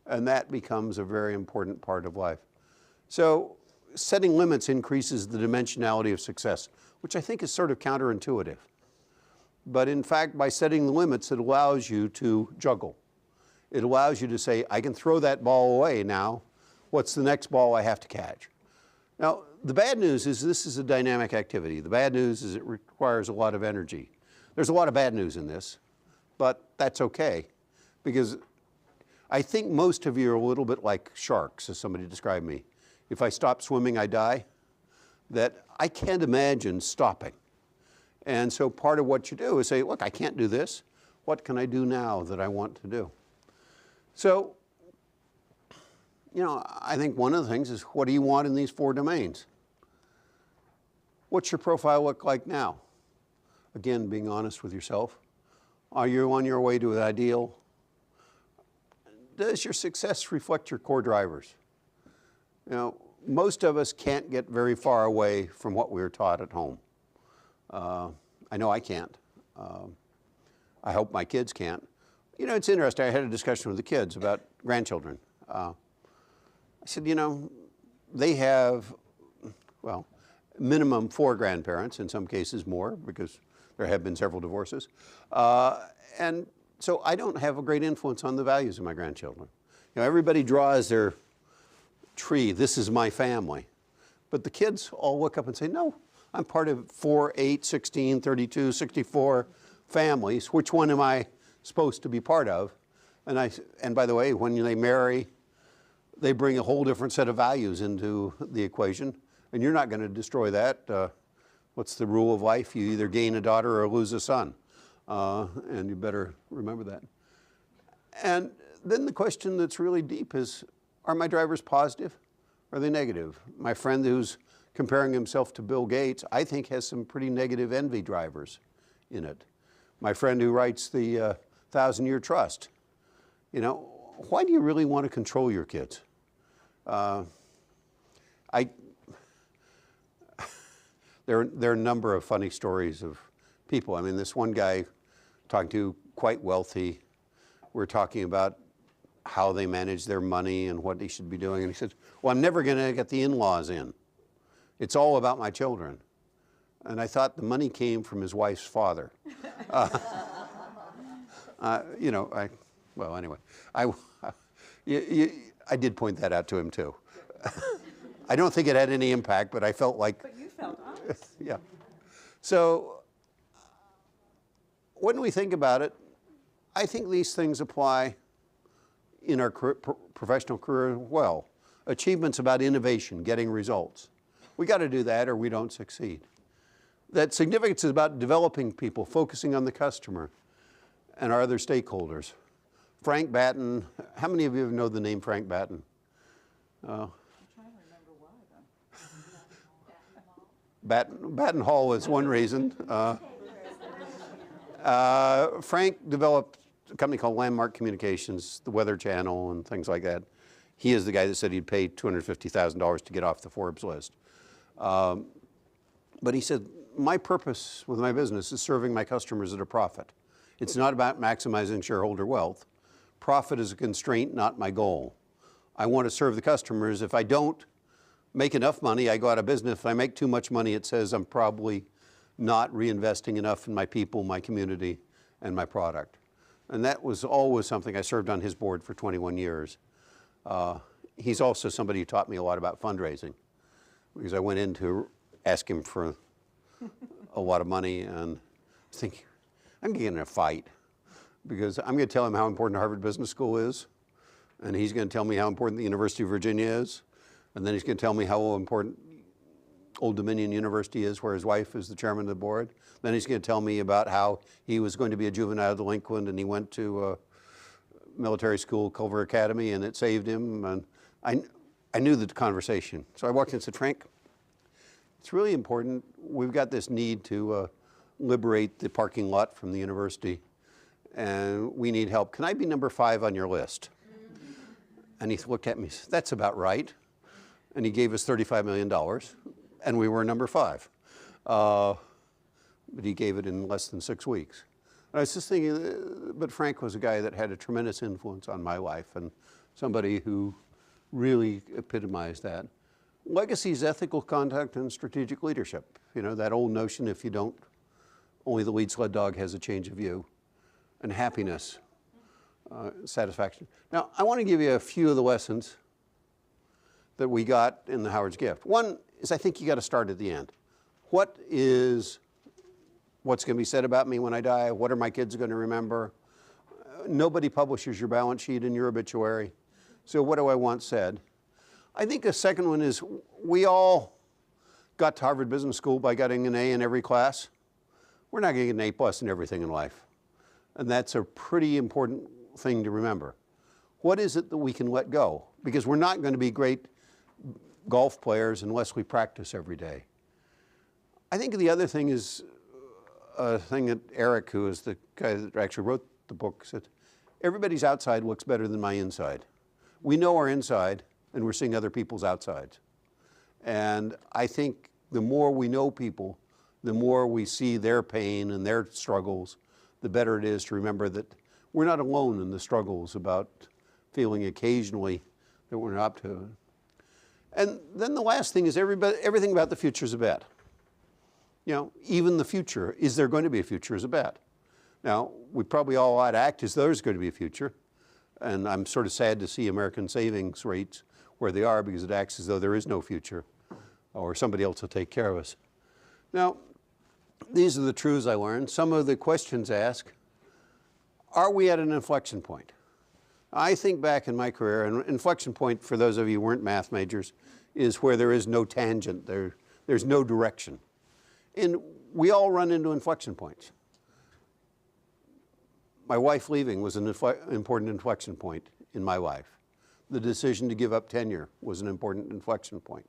And that becomes a very important part of life. So setting limits increases the dimensionality of success, which I think is sort of counterintuitive. But in fact, by setting the limits, it allows you to juggle. It allows you to say, I can throw that ball away now. What's the next ball I have to catch? Now, the bad news is this is a dynamic activity. The bad news is it requires a lot of energy. There's a lot of bad news in this, but that's okay, because I think most of you are a little bit like sharks, as somebody described me. If I stop swimming, I die. That I can't imagine stopping. And so part of what you do is say, look, I can't do this. What can I do now that I want to do? So, you know, I think one of the things is, what do you want in these 4 domains? What's your profile look like now? Again, being honest with yourself. Are you on your way to an ideal? Does your success reflect your core drivers? You know, most of us can't get very far away from what we were taught at home. I know I can't. I hope my kids can't. You know, it's interesting. I had a discussion with the kids about grandchildren. I said, you know, they have, well, minimum 4 grandparents, in some cases more, because there have been several divorces. And so I don't have a great influence on the values of my grandchildren. You know, everybody draws their tree, this is my family. But the kids all look up and say, no, I'm part of 4, 8, 16, 32, 64 families. Which one am I supposed to be part of? And by the way, when they marry, they bring a whole different set of values into the equation. And you're not going to destroy that. What's the rule of life? You either gain a daughter or lose a son. And you better remember that. And then the question that's really deep is, are my drivers positive? Are they negative? My friend who's comparing himself to Bill Gates, I think has some pretty negative envy drivers in it. My friend who writes the 1,000-Year Trust, you know, why do you really want to control your kids? There are a number of funny stories of people. I mean, this one guy talking to, quite wealthy, we're talking about how they manage their money and what they should be doing. And he said, well, I'm never going to get the in-laws in. It's all about my children. And I thought the money came from his wife's father. You know, well, anyway, I did point that out to him too. I don't think it had any impact, but I felt like... But you felt honest. Yeah. So when we think about it, I think these things apply in our professional career as well. Achievement's about innovation, getting results. We got to do that or we don't succeed. That significance is about developing people, focusing on the customer and our other stakeholders. Frank Batten, how many of you know the name Frank Batten? I'm trying to remember why, though. Batten Hall is one reason. Frank developed a company called Landmark Communications, the Weather Channel and things like that. He is the guy that said he'd pay $250,000 to get off the Forbes list. But he said, my purpose with my business is serving my customers at a profit. It's not about maximizing shareholder wealth. Profit is a constraint, not my goal. I want to serve the customers. If I don't make enough money, I go out of business. If I make too much money, it says I'm probably not reinvesting enough in my people, my community, and my product. And that was always something. I served on his board for 21 years. He's also somebody who taught me a lot about fundraising, because I went in to ask him for a lot of money and I think I'm getting in a fight because I'm going to tell him how important Harvard Business School is, and he's going to tell me how important the University of Virginia is, and then he's going to tell me how important Old Dominion University is, where his wife is the chairman of the board. Then he's going to tell me about how he was going to be a juvenile delinquent and he went to military school, Culver Academy, and it saved him. And I knew the conversation. So I walked in and said, Frank, it's really important. We've got this need to liberate the parking lot from the university, and we need help. Can I be number 5 on your list? And he looked at me and said, that's about right. And he gave us $35 million, and we were number 5. But he gave it in less than 6 weeks. And I was just thinking, but Frank was a guy that had a tremendous influence on my life and somebody who really epitomized that. Legacy is ethical conduct and strategic leadership. You know, that old notion, if you don't, only the lead sled dog has a change of view. And happiness, satisfaction. Now, I want to give you a few of the lessons that we got in the Howard's Gift. One is I think you got to start at the end. What's going to be said about me when I die? What are my kids going to remember? Nobody publishes your balance sheet in your obituary. So what do I want said? I think the second one is we all got to Harvard Business School by getting an A in every class. We're not going to get an A+ in everything in life. And that's a pretty important thing to remember. What is it that we can let go? Because we're not going to be great golf players unless we practice every day. I think the other thing is a thing that Eric, who is the guy that actually wrote the book, said, everybody's outside looks better than my inside. We know our inside, and we're seeing other people's outsides. And I think the more we know people, the more we see their pain and their struggles, the better it is to remember that we're not alone in the struggles about feeling occasionally that we're not up to it. And then the last thing is everything about the future is a bet. You know, even the future, is there going to be a future, is a bet. Now, we probably all ought to act as though there's going to be a future. And I'm sort of sad to see American savings rates where they are because it acts as though there is no future or somebody else will take care of us. Now, these are the truths I learned. Some of the questions ask, are we at an inflection point? I think back in my career, and inflection point, for those of you who weren't math majors, is where there is no tangent, there's no direction. And we all run into inflection points. My wife leaving was an important inflection point in my life. The decision to give up tenure was an important inflection point.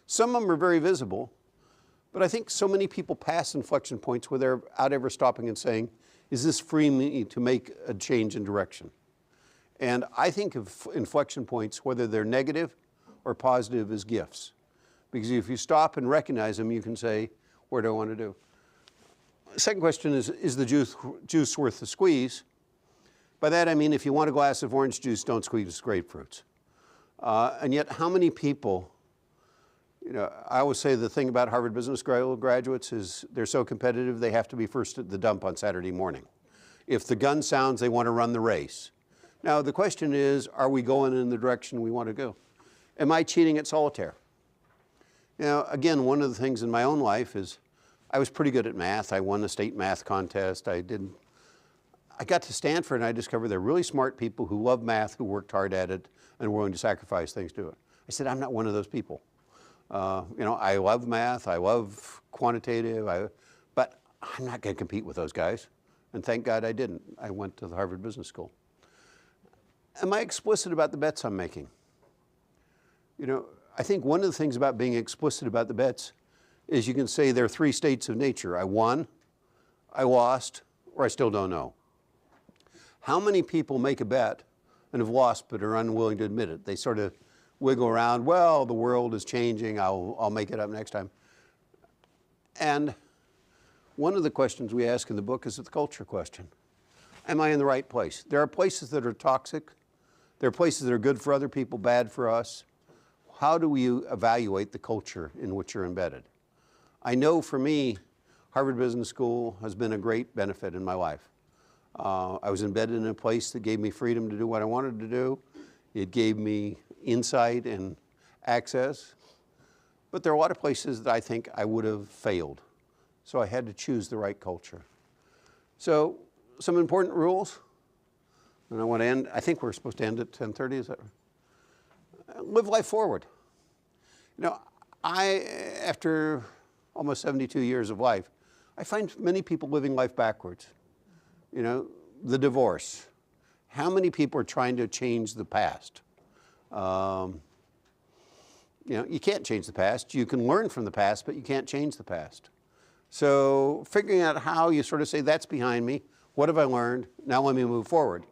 Some of them are very visible, but I think so many people pass inflection points without ever stopping and saying, is this freeing me to make a change in direction? And I think of inflection points, whether they're negative or positive, as gifts. Because if you stop and recognize them, you can say, what do I want to do? Second question is the juice worth the squeeze? By that I mean, if you want a glass of orange juice, don't squeeze grapefruits. And yet, how many people, you know, I always say the thing about Harvard Business School graduates is they're so competitive, they have to be first at the dump on Saturday morning. If the gun sounds, they want to run the race. Now, the question is, are we going in the direction we want to go? Am I cheating at solitaire? You know, again, one of the things in my own life is I was pretty good at math. I won the state math contest. I got to Stanford and I discovered there are really smart people who love math, who worked hard at it, and were willing to sacrifice things to it. I said, I'm not one of those people. You know, I love math, I love quantitative, but I'm not going to compete with those guys. And thank God I didn't. I went to the Harvard Business School. Am I explicit about the bets I'm making? You know, I think one of the things about being explicit about the bets is you can say there are 3 states of nature. I won, I lost, or I still don't know. How many people make a bet and have lost but are unwilling to admit it? They sort of wiggle around, well, the world is changing, I'll make it up next time. And one of the questions we ask in the book is the culture question. Am I in the right place? There are places that are toxic There are places that are good for other people, bad for us. How do we evaluate the culture in which you're embedded? I know for me, Harvard Business School has been a great benefit in my life. I was embedded in a place that gave me freedom to do what I wanted to do. It gave me insight and access. But there are a lot of places that I think I would have failed. So I had to choose the right culture. So some important rules. And I want to end, I think we're supposed to end at 10:30, is that right? Live life forward. You know, after almost 72 years of life, I find many people living life backwards. You know, the divorce. How many people are trying to change the past? You know, you can't change the past. You can learn from the past, but you can't change the past. So figuring out how you sort of say, that's behind me, what have I learned, now let me move forward,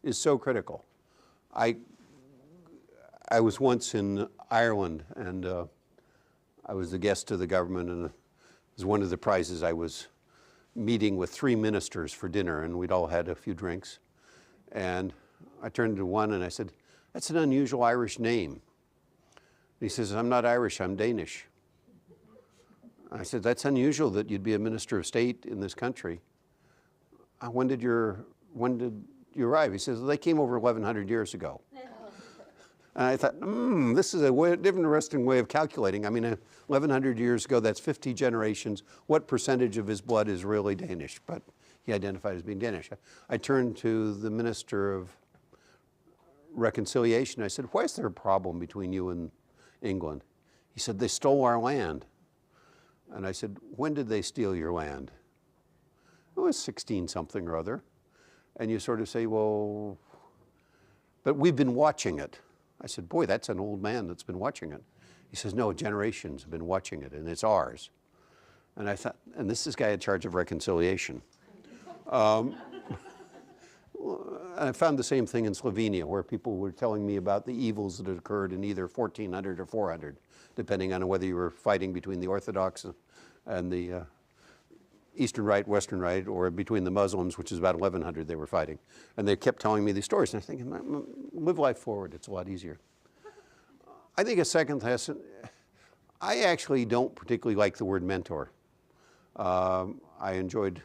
is so critical. I was once in Ireland, and I was the guest of the government, and it was one of the prizes. I was meeting with 3 ministers for dinner, and we'd all had a few drinks. And I turned to one and I said, that's an unusual Irish name. And he says, I'm not Irish, I'm Danish. I said, that's unusual that you'd be a minister of state in this country. When did you arrive? He says, well, they came over 1,100 years ago. And I thought, this is a different, interesting way of calculating. I mean, 1,100 years ago, that's 50 generations. What percentage of his blood is really Danish? But he identified as being Danish. I turned to the Minister of Reconciliation. I said, why is there a problem between you and England? He said, they stole our land. And I said, when did they steal your land? It was 16-something or other. And you sort of say, well, but we've been watching it. I said, boy, that's an old man that's been watching it. He says, no, generations have been watching it, and it's ours. And I thought, and this is the guy in charge of reconciliation. I found the same thing in Slovenia, where people were telling me about the evils that had occurred in either 1400 or 400, depending on whether you were fighting between the Orthodox and the Eastern Rite, Western Rite, or between the Muslims, which is about 1100 they were fighting. And they kept telling me these stories, and I think, live life forward, it's a lot easier. I think a second lesson, I actually don't particularly like the word mentor. I enjoyed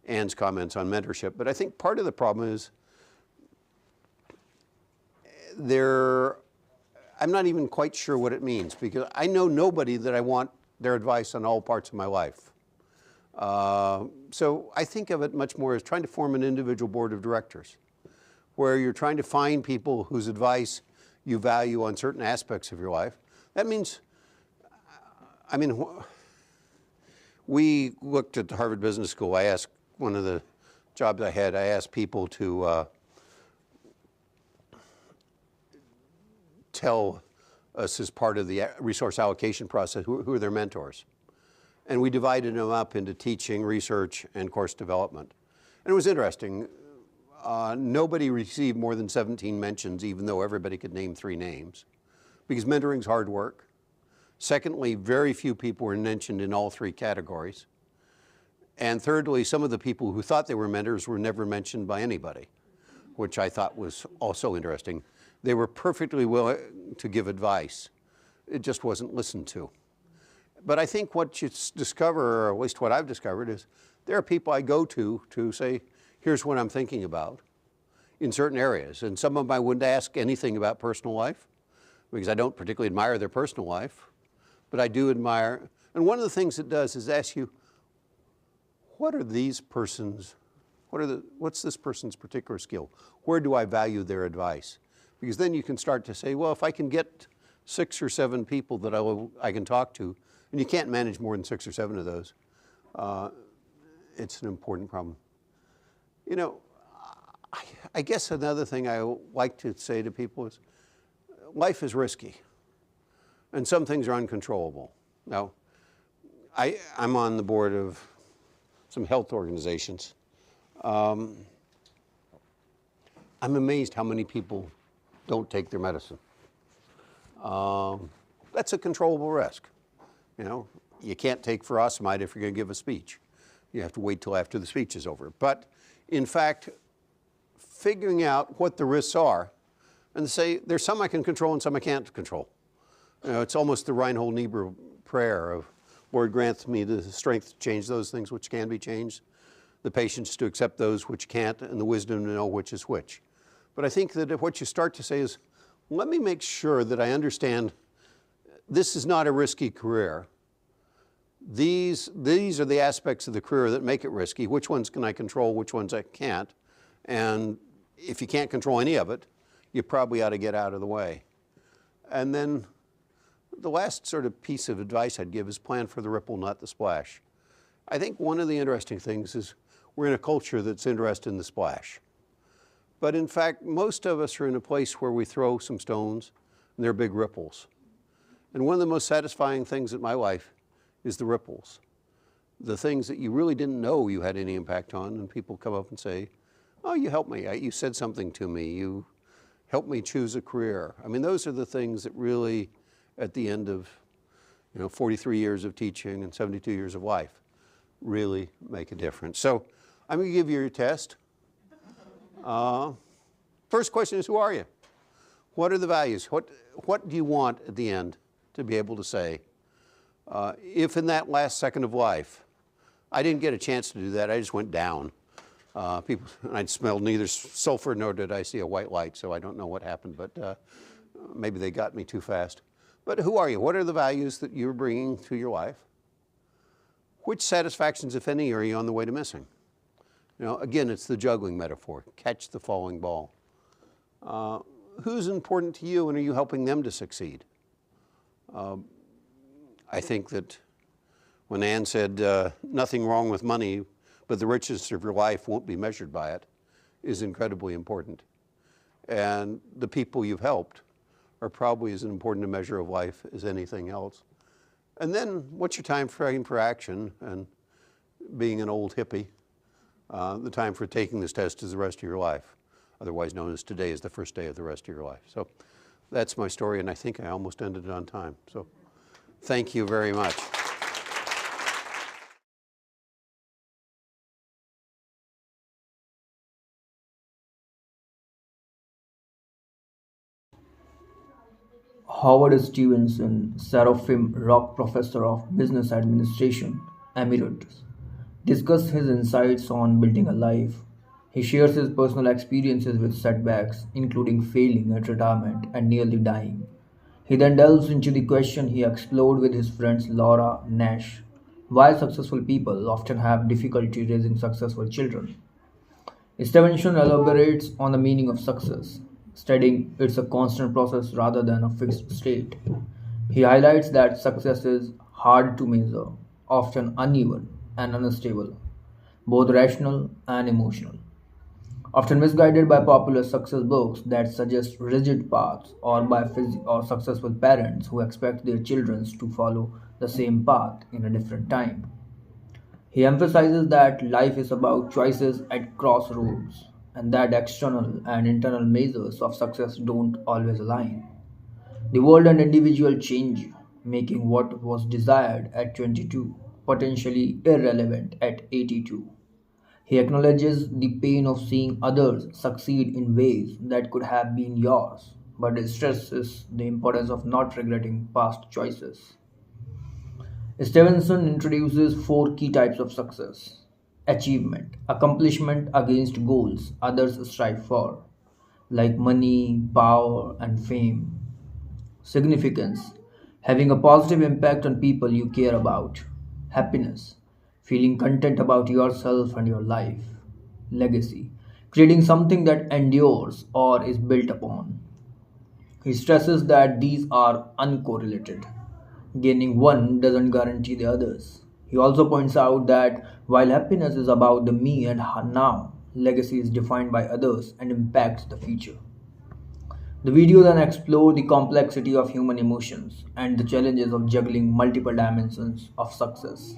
Ann's comments on mentorship, but I think part of the problem is I'm not even quite sure what it means, because I know nobody that I want their advice on all parts of my life. So I think of it much more as trying to form an individual board of directors, where you're trying to find people whose advice you value on certain aspects of your life. That means, I mean, we looked at the Harvard Business School. I asked, one of the jobs I had, I asked people to tell us as part of the resource allocation process who are their mentors. And we divided them up into teaching, research, and course development. And it was interesting. Nobody received more than 17 mentions, even though everybody could name 3 names, because mentoring's hard work. Secondly, very few people were mentioned in all 3 categories. And thirdly, some of the people who thought they were mentors were never mentioned by anybody, which I thought was also interesting. They were perfectly willing to give advice. It just wasn't listened to. But I think what you discover, or at least what I've discovered, is there are people I go to say, here's what I'm thinking about in certain areas. And some of them I wouldn't ask anything about personal life, because I don't particularly admire their personal life, but I do admire. And one of the things it does is ask you, what's this person's particular skill? Where do I value their advice? Because then you can start to say, well, if I can get 6 or 7 people that I can talk to, and you can't manage more than 6 or 7 of those, it's an important problem. You know, I guess another thing I like to say to people is, life is risky, and some things are uncontrollable. Now, I'm on the board of some health organizations. I'm amazed how many people don't take their medicine. That's a controllable risk. You know, you can't take furosemide if you're going to give a speech. You have to wait till after the speech is over. But in fact, figuring out what the risks are, and they say, there's some I can control and some I can't control. It's almost the Reinhold Niebuhr prayer of, Lord, grant me the strength to change those things which can be changed, the patience to accept those which can't, and the wisdom to know which is which. But I think that what you start to say is, let me make sure that I understand this is not a risky career. These are the aspects of the career that make it risky. Which ones can I control, which ones I can't? And if you can't control any of it, you probably ought to get out of the way. And then the last sort of piece of advice I'd give is plan for the ripple, not the splash. I think one of the interesting things is we're in a culture that's interested in the splash. But in fact, most of us are in a place where we throw some stones and they're big ripples. And one of the most satisfying things in my life is the ripples. The things that you really didn't know you had any impact on, and people come up and say, oh, you helped me, you said something to me, you helped me choose a career. I mean, those are the things that really, at the end of 43 years of teaching and 72 years of life, really make a difference. So I'm going to give you your test. First question is, who are you? What are the values? What do you want at the end to be able to say? If in that last second of life, I didn't get a chance to do that, I just went down. I smelled neither sulfur nor did I see a white light, so I don't know what happened, but maybe they got me too fast. But who are you? What are the values that you're bringing to your life? Which satisfactions, if any, are you on the way to missing? Again, it's the juggling metaphor. Catch the falling ball. Who's important to you, and are you helping them to succeed? I think that when Anne said, nothing wrong with money, but the richness of your life won't be measured by it, is incredibly important. And the people you've helped are probably as important a measure of life as anything else. And then, what's your time frame for action? And being an old hippie, the time for taking this test is the rest of your life, otherwise known as today is the first day of the rest of your life. So that's my story, and I think I almost ended it on time. So thank you very much. Howard Stevenson, Seraphim Rock Professor of Business Administration, Emeritus, discussed his insights on building a life. He shares his personal experiences with setbacks, including failing at retirement and nearly dying. He then delves into the question he explored with his friends Laura Nash: why successful people often have difficulty raising successful children. Stevenson elaborates on the meaning of success, stating it's a constant process rather than a fixed state. He highlights that success is hard to measure, often uneven and unstable, both rational and emotional. Often misguided by popular success books that suggest rigid paths, or by or successful parents who expect their children to follow the same path in a different time. He emphasizes that life is about choices at crossroads, and that external and internal measures of success don't always align. The world and individual change, making what was desired at 22 potentially irrelevant at 82. He acknowledges the pain of seeing others succeed in ways that could have been yours, but stresses the importance of not regretting past choices. Stevenson introduces four key types of success: achievement, accomplishment against goals others strive for, like money, power, and fame. Significance, having a positive impact on people you care about. Happiness, feeling content about yourself and your life. Legacy, creating something that endures or is built upon. He stresses that these are uncorrelated. Gaining one doesn't guarantee the others. He also points out that while happiness is about the me and now, legacy is defined by others and impacts the future. The video then explored the complexity of human emotions and the challenges of juggling multiple dimensions of success.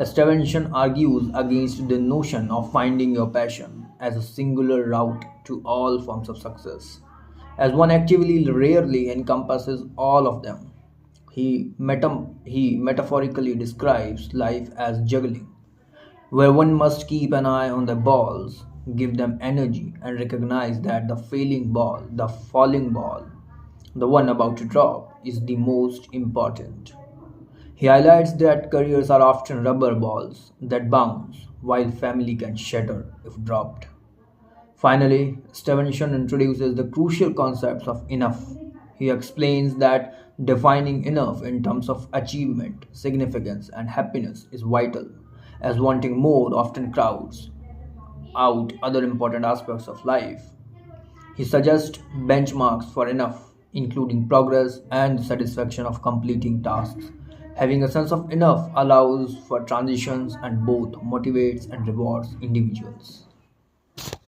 Stevenson argues against the notion of finding your passion as a singular route to all forms of success, as one actively rarely encompasses all of them. He metaphorically describes life as juggling, where one must keep an eye on the balls, give them energy, and recognize that the failing ball, the falling ball, the one about to drop, is the most important. He highlights that careers are often rubber balls that bounce, while family can shatter if dropped. Finally, Stevenson introduces the crucial concepts of enough. He explains that defining enough in terms of achievement, significance, and happiness is vital, as wanting more often crowds out other important aspects of life. He suggests benchmarks for enough, including progress and the satisfaction of completing tasks. Having a sense of enough allows for transitions and both motivates and rewards individuals.